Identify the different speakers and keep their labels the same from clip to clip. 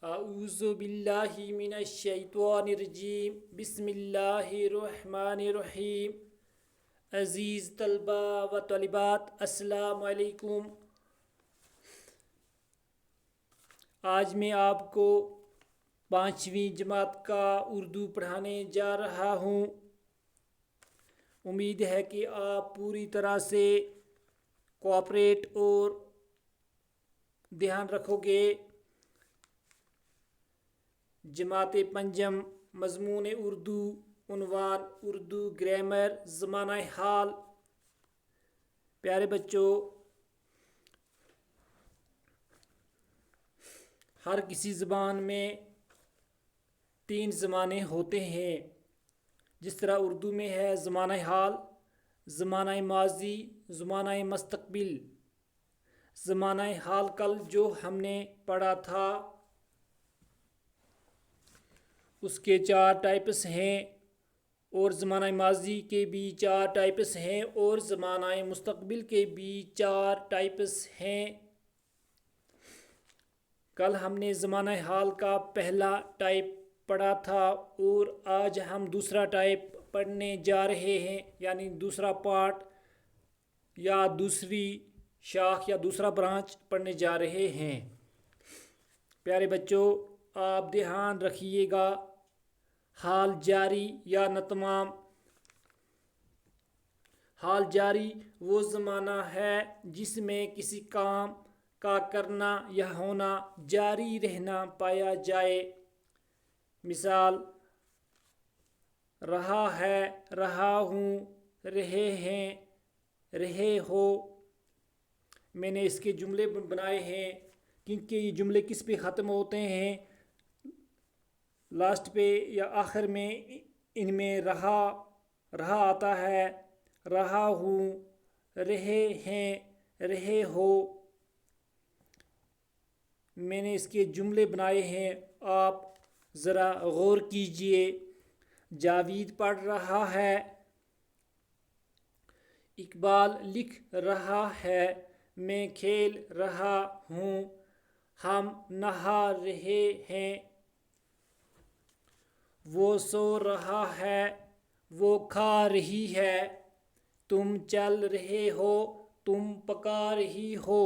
Speaker 1: اعوذ باللہ من الشیطان الرجیم بسم اللہ الرحمن الرحیم۔ عزیز طلبہ و طالبات، السلام علیکم۔ آج میں آپ کو 5ویں جماعت کا اردو پڑھانے جا رہا ہوں۔ امید ہے کہ آپ پوری طرح سے کوآپریٹ اور دھیان رکھو گے۔ جماعت پنجم، مضمون اردو، عنوان اردو گرامر، زمانہ حال۔ پیارے بچوں، ہر کسی زبان میں 3 زمانے ہوتے ہیں۔ جس طرح اردو میں ہے زمانہ حال، زمانہ ماضی، زمانہ مستقبل۔ زمانہ حال کل جو ہم نے پڑھا تھا اس کے 4 ٹائپس ہیں، اور زمانہ ماضی کے بھی 4 ٹائپس ہیں، اور زمانہ مستقبل کے بھی 4 ٹائپس ہیں۔ کل ہم نے زمانہ حال کا پہلا ٹائپ پڑھا تھا، اور آج ہم دوسرا ٹائپ پڑھنے جا رہے ہیں، یعنی دوسرا پارٹ یا دوسری شاخ یا دوسرا برانچ پڑھنے جا رہے ہیں۔ پیارے بچوں، آپ دھیان رکھیے گا، حال جاری یا نتمام۔ حال جاری وہ زمانہ ہے جس میں کسی کام کا کرنا یا ہونا جاری رہنا پایا جائے۔ مثال: رہا ہے، رہا ہوں، رہے ہیں، رہے ہو۔ میں نے اس کے جملے بنائے ہیں کیونکہ یہ جملے کس پہ ختم ہوتے ہیں؟ لاسٹ پہ یا آخر میں ان میں رہا آتا ہے، رہا ہوں، رہے ہیں، رہے ہو۔ میں نے اس کے جملے بنائے ہیں، آپ ذرا غور کیجئے۔ جاوید پڑھ رہا ہے، اقبال لکھ رہا ہے، میں کھیل رہا ہوں، ہم نہا رہے ہیں۔ وہ سو رہا ہے، وہ کھا رہی ہے، تم چل رہے ہو، تم پکا رہی ہو۔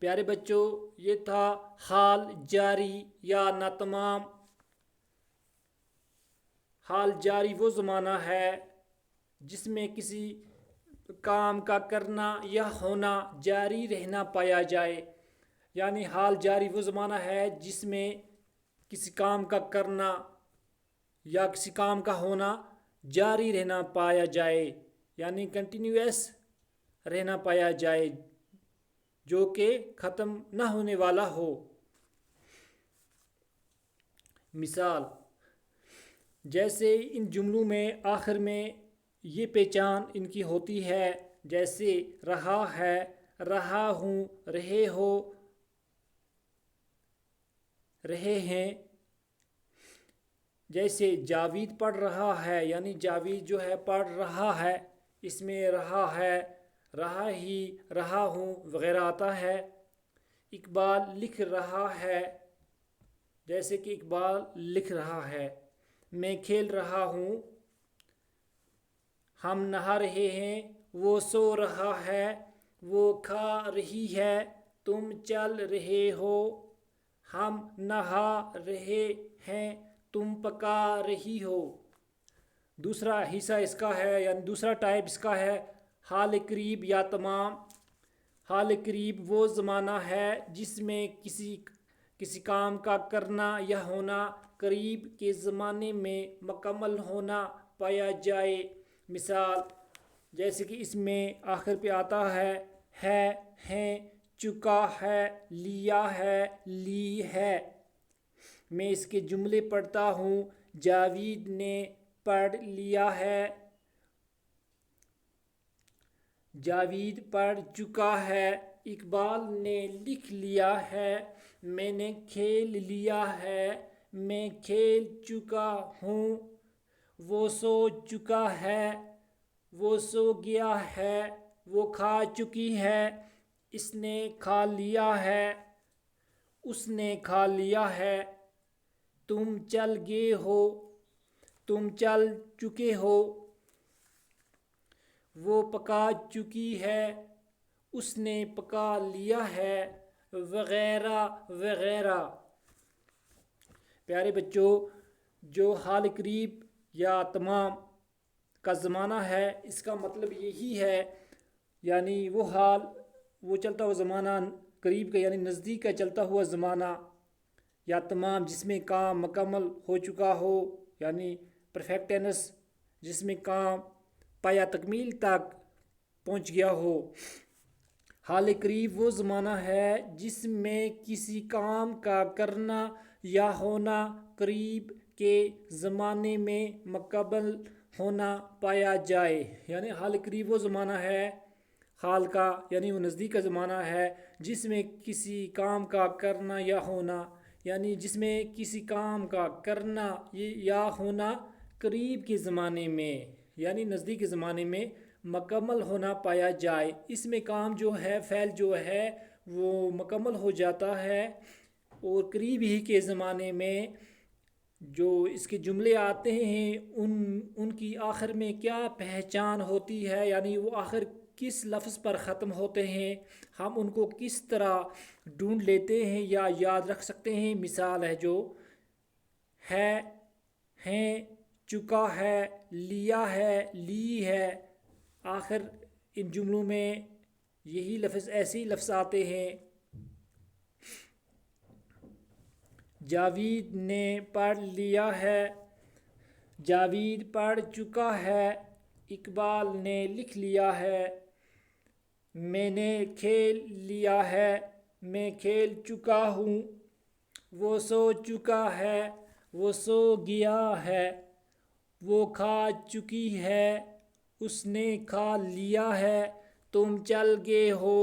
Speaker 1: پیارے بچوں، یہ تھا حال جاری یا ناتمام۔ حال جاری وہ زمانہ ہے جس میں کسی کام کا کرنا یا ہونا جاری رہنا پایا جائے، یعنی حال جاری وہ زمانہ ہے جس میں کسی کام کا کرنا یا کسی کام کا ہونا جاری رہنا پایا جائے، یعنی کنٹینیوس رہنا پایا جائے، جو کہ ختم نہ ہونے والا ہو۔ مثال: جیسے ان جملوں میں آخر میں یہ پہچان ان کی ہوتی ہے، جیسے رہا ہے، رہا ہوں، رہے ہو، رہے ہیں۔ جیسے جاوید پڑھ رہا ہے، یعنی جاوید جو ہے پڑھ رہا ہے، اس میں رہا ہے، رہا ہی، رہا ہوں وغیرہ آتا ہے۔ اقبال لکھ رہا ہے، جیسے کہ اقبال لکھ رہا ہے۔ میں کھیل رہا ہوں، ہم نہا رہے ہیں، وہ سو رہا ہے، وہ کھا رہی ہے، تم چل رہے ہو، ہم نہا رہے ہیں، تم پکا رہی ہو۔ دوسرا حصہ اس کا ہے، یعنی دوسرا ٹائپ اس کا ہے حال قریب یا تمام۔ حال قریب وہ زمانہ ہے جس میں کسی کام کا کرنا یا ہونا قریب کے زمانے میں مکمل ہونا پایا جائے۔ مثال: جیسے کہ اس میں آخر پہ آتا ہے، ہیں، چکا ہے، لیا ہے، لی ہے۔ میں اس کے جملے پڑھتا ہوں۔ جاوید نے پڑھ لیا ہے، جاوید پڑھ چکا ہے، اقبال نے لکھ لیا ہے، میں نے کھیل لیا ہے، میں کھیل چکا ہوں، وہ سو چکا ہے، وہ سو گیا ہے، وہ کھا چکی ہے، اس نے کھا لیا ہے، اس نے کھا لیا ہے، تم چل گئے ہو، تم چل چکے ہو، وہ پکا چکی ہے، اس نے پکا لیا ہے، وغیرہ وغیرہ۔ پیارے بچوں، جو حال قریب یا تمام کا زمانہ ہے، اس کا مطلب یہی ہے، یعنی وہ حال، وہ چلتا ہوا زمانہ، قریب کا یعنی نزدیک کا چلتا ہوا زمانہ، یا تمام جس میں کام مکمل ہو چکا ہو، یعنی پرفیکٹ ٹینس، جس میں کام پایا تکمیل تک پہنچ گیا ہو۔ حال قریب وہ زمانہ ہے جس میں کسی کام کا کرنا یا ہونا قریب کے زمانے میں مکمل ہونا پایا جائے، یعنی حال قریب وہ زمانہ ہے، حال کا یعنی وہ نزدیک کا زمانہ ہے جس میں کسی کام کا کرنا یا ہونا، یعنی جس میں کسی کام کا کرنا یا ہونا قریب کے زمانے میں یعنی نزدیک کے زمانے میں مکمل ہونا پایا جائے۔ اس میں کام جو ہے، فعل جو ہے وہ مکمل ہو جاتا ہے، اور قریب ہی کے زمانے میں جو اس کے جملے آتے ہیں ان کی آخر میں کیا پہچان ہوتی ہے، یعنی وہ آخر کس لفظ پر ختم ہوتے ہیں، ہم ان کو کس طرح ڈھونڈ لیتے ہیں یا یاد رکھ سکتے ہیں۔ مثال ہے جو ہے، ہیں، چکا ہے، لیا ہے، لی ہے، آخر ان جملوں میں یہی لفظ، ایسے ہی لفظ آتے ہیں۔ جاوید نے پڑھ لیا ہے، جاوید پڑھ چکا ہے، اقبال نے لکھ لیا ہے، میں نے کھیل لیا ہے، میں کھیل چکا ہوں، وہ سو چکا ہے، وہ سو گیا ہے، وہ کھا چکی ہے، اس نے کھا لیا ہے، تم چل گئے ہو،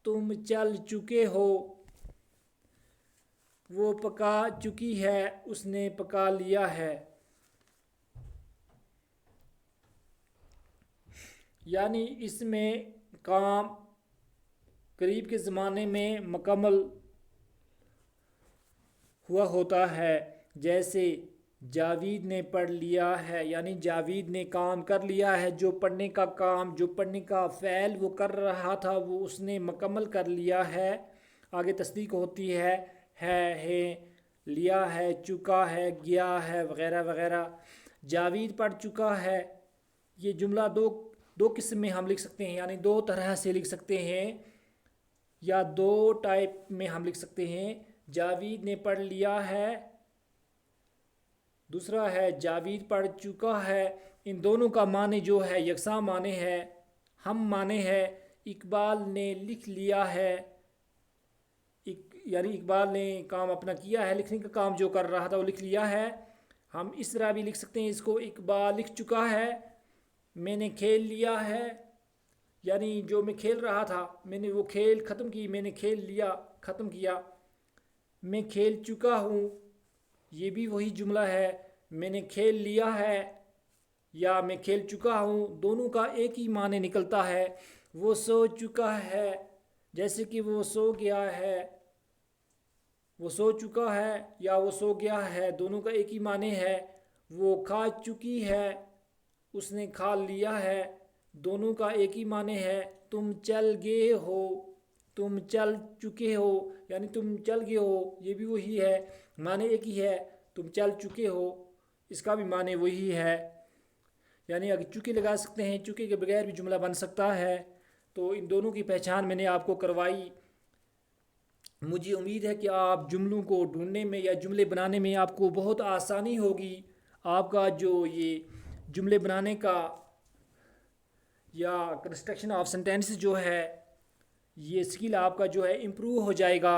Speaker 1: تم چل چکے ہو، وہ پکا چکی ہے، اس نے پکا لیا ہے۔ یعنی اس میں کام قریب کے زمانے میں مکمل ہوا ہوتا ہے، جیسے جاوید نے پڑھ لیا ہے، یعنی جاوید نے کام کر لیا ہے، جو پڑھنے کا کام، جو پڑھنے کا فعل وہ کر رہا تھا وہ اس نے مکمل کر لیا ہے۔ آگے تصدیق ہوتی ہے، لیا ہے، چکا ہے، گیا ہے، وغیرہ وغیرہ۔ جاوید پڑھ چکا ہے، یہ جملہ دو قسم میں ہم لکھ سکتے ہیں، یعنی دو طرح سے لکھ سکتے ہیں یا دو ٹائپ میں ہم لکھ سکتے ہیں۔ جاوید نے پڑھ لیا ہے، دوسرا ہے جاوید پڑھ چکا ہے۔ ان دونوں کا معنی جو ہے یکساں معنی ہے، ہم معنی ہے۔ اقبال نے لکھ لیا ہے، یعنی اقبال نے کام اپنا کیا ہے، لکھنے کا کام جو کر رہا تھا وہ لکھ لیا ہے۔ ہم اس طرح بھی لکھ سکتے ہیں اس کو، اقبال لکھ چکا ہے، میں نے کھیل لیا ہے، یعنی جو میں کھیل رہا تھا میں نے وہ کھیل ختم کی، میں نے کھیل لیا، ختم کیا۔ میں کھیل چکا ہوں، یہ بھی وہی جملہ ہے، میں نے کھیل لیا ہے یا میں کھیل چکا ہوں، دونوں کا ایک ہی معنی نکلتا ہے۔ وہ سو چکا ہے، جیسے کہ وہ سو گیا ہے، وہ سو چکا ہے یا وہ سو گیا ہے، دونوں کا ایک ہی معنی ہے۔ وہ کھا چکی ہے، اس نے کھا لیا ہے، دونوں کا ایک ہی معنی ہے۔ تم چل گئے ہو، تم چل چکے ہو، یعنی تم چل گئے ہو، یہ بھی وہی ہے، معنی ایک ہی ہے۔ تم چل چکے ہو، اس کا بھی معنی وہی ہے، یعنی اگر چکے لگا سکتے ہیں، چکے کے بغیر بھی جملہ بن سکتا ہے۔ تو ان دونوں کی پہچان میں نے آپ کو کروائی۔ مجھے امید ہے کہ آپ جملوں کو ڈھونڈنے میں یا جملے بنانے میں آپ کو بہت آسانی ہوگی۔ آپ کا جو یہ جملے بنانے کا یا کنسٹرکشن آف سینٹینس جو ہے، یہ اسکل آپ کا جو ہے امپروو ہو جائے گا۔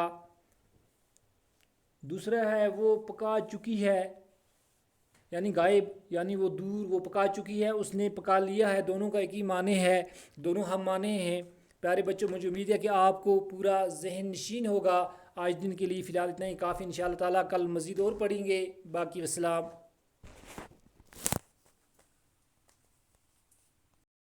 Speaker 1: دوسرا ہے وہ پکا چکی ہے، یعنی غائب، یعنی وہ دور، وہ پکا چکی ہے، اس نے پکا لیا ہے، دونوں کا ایک ہی معنی ہے، دونوں ہم معنی ہیں۔ پیارے بچوں، مجھے امید ہے کہ آپ کو پورا ذہن نشین ہوگا۔ آج دن کے لیے فی الحال اتنا ہی کافی، انشاءاللہ تعالیٰ کل مزید اور پڑھیں گے۔ باقی السلام۔